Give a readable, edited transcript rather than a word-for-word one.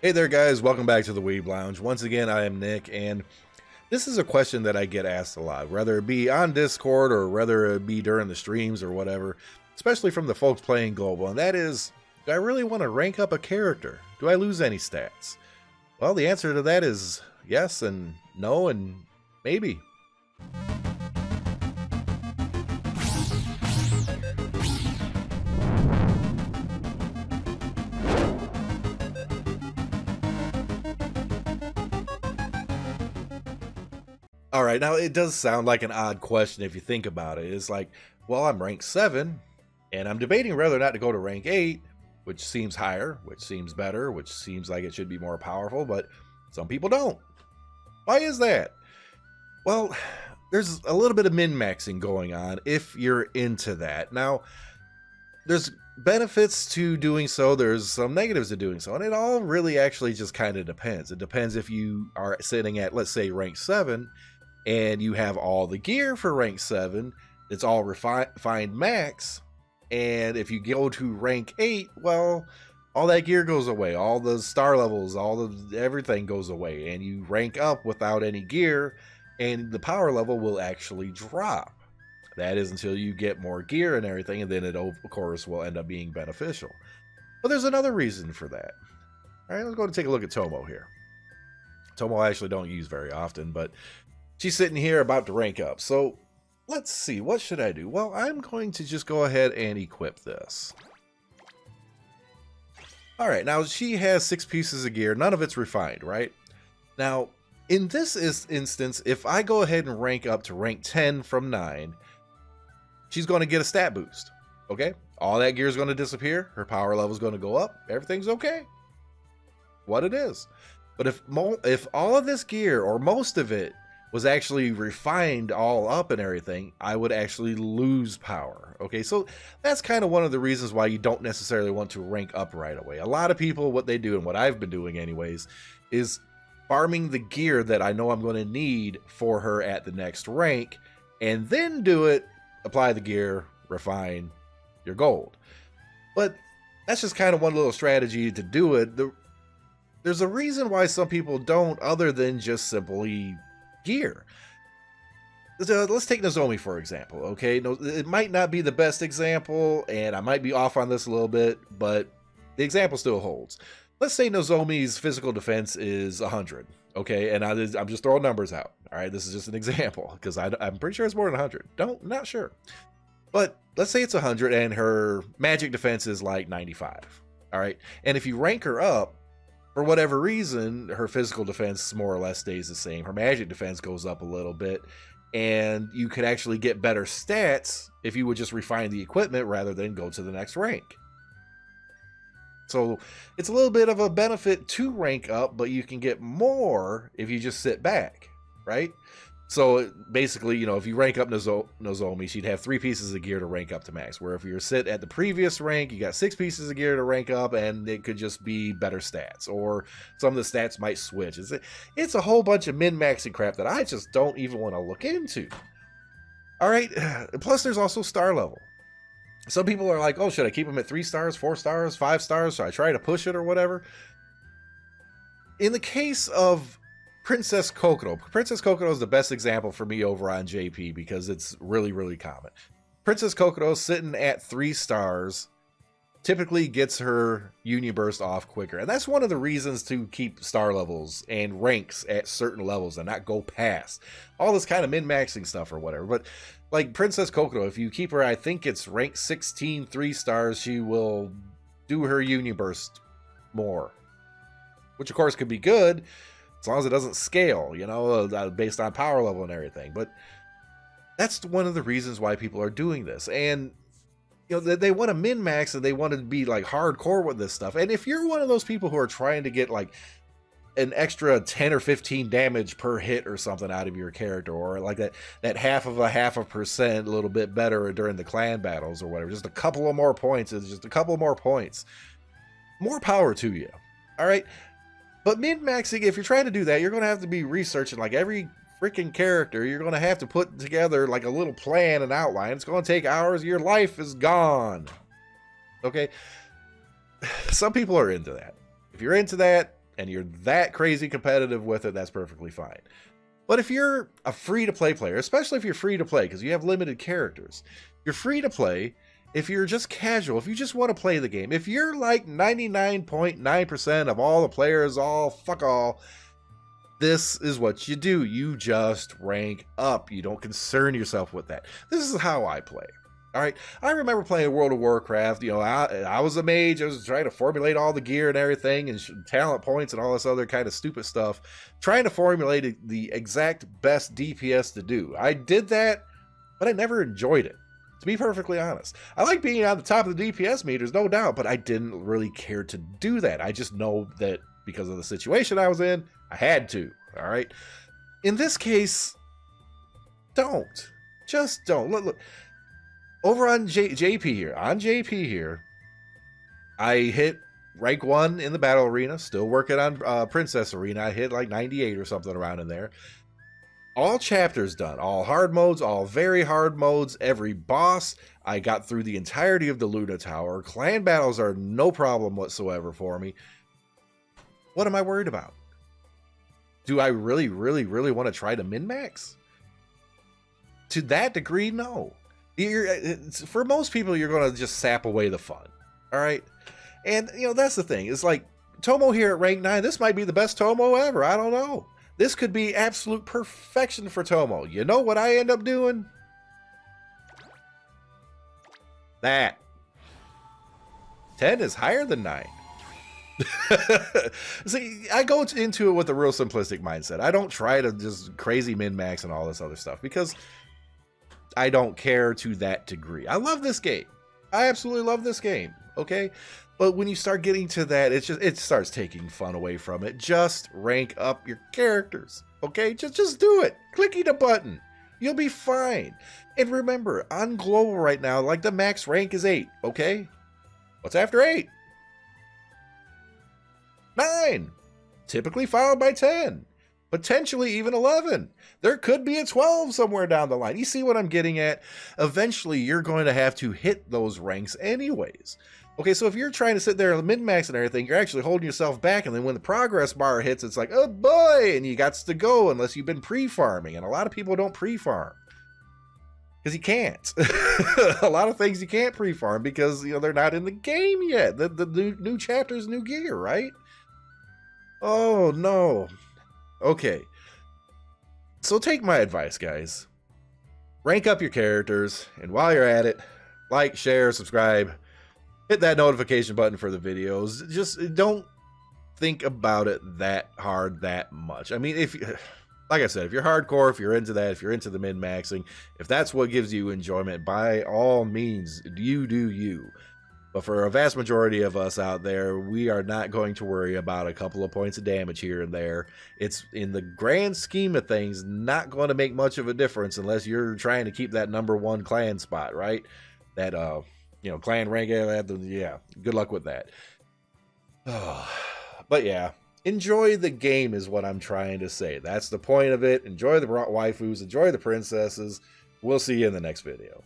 Hey there guys, welcome back to the Weeb Lounge. Once again, I am Nick, and this is a question that I get asked a lot, whether it be on Discord or whether it be during the streams or whatever, especially from the folks playing Global, and that is, do I really want to rank up a character? Do I lose any stats? Well, the answer to that is yes and no and maybe. All right, now it does sound like an odd question if you think about it. It's like, well, I'm rank 7, and I'm debating whether or not to go to rank 8, which seems higher, which seems better, which seems like it should be more powerful, but some people don't. Why is that? Well, there's a little bit of min-maxing going on if you're into that. Now, there's benefits to doing so, there's some negatives to doing so, and it all really actually just kind of depends. It depends if you are sitting at, let's say, rank 7, and you have all the gear for rank 7, it's all refined max, and if you go to rank 8, well, all that gear goes away, all the star levels, everything goes away, and you rank up without any gear, and the power level will actually drop. That is until you get more gear and everything, and then it, of course, will end up being beneficial. But there's another reason for that. All right, let's go and take a look at Tomo here. Tomo I actually don't use very often, but she's sitting here about to rank up. So let's see, what should I do? Well, I'm going to just go ahead and equip this. All right, now she has 6 pieces of gear. None of it's refined, right? Now, in this instance, if I go ahead and rank up to rank 10 from 9, she's going to get a stat boost, okay? All that gear is going to disappear. Her power level is going to go up. Everything's okay. What it is. But if all of this gear, or most of it, was actually refined all up and everything, I would actually lose power. Okay, so that's kind of one of the reasons why you don't necessarily want to rank up right away. A lot of people, what they do, and what I've been doing anyways, is farming the gear that I know I'm going to need for her at the next rank, and then do it, apply the gear, refine your gold. But that's just kind of one little strategy to do it. There's a reason why some people don't, other than just simply gear. Let's take Nozomi for example, okay? No, it might not be the best example, and I might be off on this a little bit, but the example still holds. Let's say Nozomi's physical defense is 100, okay? And I'm just throwing numbers out, all right? This is just an example, because I'm pretty sure it's more than 100. Not sure. But let's say it's 100, and her magic defense is like 95, all right? And if you rank her up, for whatever reason, her physical defense more or less stays the same. Her magic defense goes up a little bit, and you could actually get better stats if you would just refine the equipment rather than go to the next rank. So it's a little bit of a benefit to rank up, but you can get more if you just sit back, right? So basically, you know, if you rank up Nozomi, she'd have 3 pieces of gear to rank up to max. Where if you sit at the previous rank, you got 6 pieces of gear to rank up, and it could just be better stats, or some of the stats might switch. It's a whole bunch of min-maxing crap that I just don't even want to look into. All right, plus there's also star level. Some people are like, oh, should I keep them at 3 stars, 4 stars, 5 stars? Should I try to push it or whatever? In the case of Princess Kokoro is the best example for me over on JP because it's really, really common. Princess Kokoro sitting at 3 stars typically gets her Union Burst off quicker. And that's one of the reasons to keep star levels and ranks at certain levels and not go past all this kind of min-maxing stuff or whatever. But like Princess Kokoro, if you keep her, I think it's rank 16, 3 stars, she will do her Union Burst more. Which of course could be good, as long as it doesn't scale, you know, based on power level and everything. But that's one of the reasons why people are doing this. And, you know, they want to min-max and they want to be like hardcore with this stuff. And if you're one of those people who are trying to get like an extra 10 or 15 damage per hit or something out of your character, or like that half of a percent a little bit better during the clan battles or whatever, just a couple of more points, is just a couple more points, more power to you. All right. But min-maxing, if you're trying to do that, you're going to have to be researching like every freaking character. You're going to have to put together like a little plan and outline. It's going to take hours. Your life is gone. Okay? Some people are into that. If you're into that, and you're that crazy competitive with it, that's perfectly fine. But if you're a free-to-play player, especially if you're free-to-play, because you have limited characters, you're free-to-play, if you're just casual, if you just want to play the game, if you're like 99.9% of all the players, all fuck all, this is what you do. You just rank up. You don't concern yourself with that. This is how I play. All right. I remember playing World of Warcraft. You know, I was a mage. I was trying to formulate all the gear and everything and talent points and all this other kind of stupid stuff, trying to formulate the exact best DPS to do. I did that, but I never enjoyed it. To be perfectly honest, I like being on the top of the DPS meters, no doubt, but I didn't really care to do that. I just know that because of the situation I was in, I had to. All right. In this case, don't. Just don't. Look. Over on JP here, I hit rank 1 in the battle arena. Still working on Princess Arena. I hit like 98 or something around in there. All chapters done, all hard modes, all very hard modes, every boss. I got through the entirety of the Luna Tower. Clan battles are no problem whatsoever for me. What am I worried about? Do I really want to try to min-max? To that degree, no. For most people, you're going to just sap away the fun. All right? And, you know, that's the thing. It's like, Tomo here at rank 9, this might be the best Tomo ever. I don't know. This could be absolute perfection for Tomo. You know what I end up doing? That. 10 is higher than 9. See, I go into it with a real simplistic mindset. I don't try to just crazy min-max and all this other stuff because I don't care to that degree. I love this game. I absolutely love this game. Okay? But when you start getting to that, it starts taking fun away from it. Just rank up your characters. Okay? Just do it. Clicking the button. You'll be fine. And remember, on global right now, like the max rank is 8. Okay? What's after 8? 9. Typically followed by 10. Potentially even 11. There could be a 12 somewhere down the line. You see what I'm getting at? Eventually, you're going to have to hit those ranks anyways. Okay, so if you're trying to sit there and min-max and everything, you're actually holding yourself back, and then when the progress bar hits, it's like, oh boy, and you got to go unless you've been pre-farming, and a lot of people don't pre-farm. Because you can't. A lot of things you can't pre-farm because, you know, they're not in the game yet. The new chapters, new gear, right? Oh, no. Okay. So take my advice, guys. Rank up your characters, and while you're at it, like, share, subscribe, hit that notification button for the videos. Just don't think about it that hard, that much. I mean, like I said, if you're hardcore, if you're into that, if you're into the min-maxing, if that's what gives you enjoyment, by all means, you do you. But for a vast majority of us out there, we are not going to worry about a couple of points of damage here and there. It's, in the grand scheme of things, not going to make much of a difference unless you're trying to keep that #1 clan spot, right? That, you know, clan rank, yeah, good luck with that. But yeah, enjoy the game is what I'm trying to say. That's the point of it. Enjoy the waifus, enjoy the princesses. We'll see you in the next video.